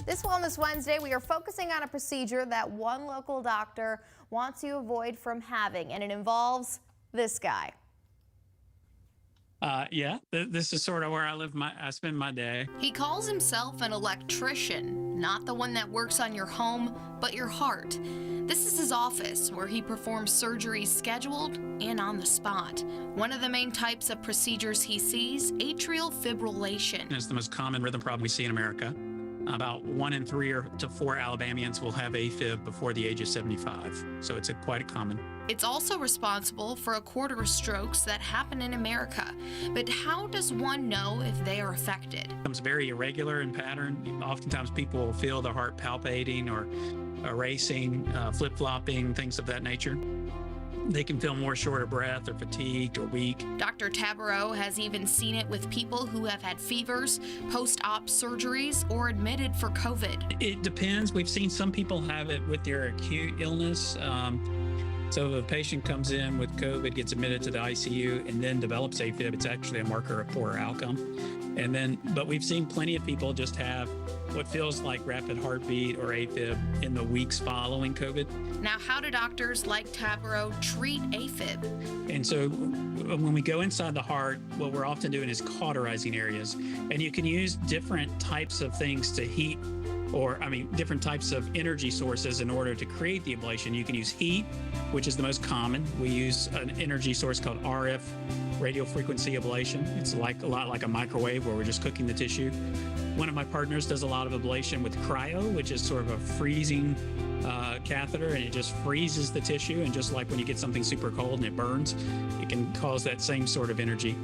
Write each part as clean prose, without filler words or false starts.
This Wellness Wednesday, we are focusing on a procedure that one local doctor wants you to avoid from having, and it involves this guy. This is sort of where I spend my day. He calls himself an electrician, not the one that works on your home, but your heart. This is his office where he performs surgeries scheduled and on the spot. One of the main types of procedures he sees, atrial fibrillation. It's the most common rhythm problem we see in America. About 1 in 3 to 4 Alabamians will have AFib before the age of 75, so it's quite common. It's also responsible for a quarter of strokes that happen in America. But how does one know if they are affected? It becomes very irregular in pattern. Oftentimes people will feel their heart palpating or racing, flip-flopping, things of that nature. They can feel more short of breath or fatigued or weak. Dr. Tabarot has even seen it with people who have had fevers, post-op surgeries, or admitted for COVID. It depends. We've seen some people have it with their acute illness. So if a patient comes in with COVID, gets admitted to the ICU, and then develops AFib, it's actually a marker of poor outcome. But we've seen plenty of people just have what feels like rapid heartbeat or AFib in the weeks following COVID. Now, how do doctors like Tabarot treat AFib? And so when we go inside the heart, what we're often doing is cauterizing areas. And you can use different types of things to heat, different types of energy sources in order to create the ablation. You can use heat, which is the most common. We use an energy source called RF, radio frequency ablation. It's a lot like a microwave where we're just cooking the tissue. One of my partners does a lot of ablation with cryo, which is sort of a freezing catheter, and it just freezes the tissue. And just like when you get something super cold and it burns, it can cause that same sort of energy.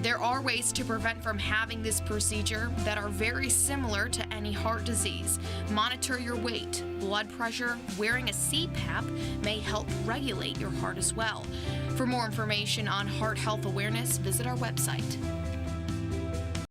There are ways to prevent from having this procedure that are very similar to any heart disease. Monitor your weight, blood pressure. Wearing a CPAP may help regulate your heart as well. For more information on heart health awareness, visit our website.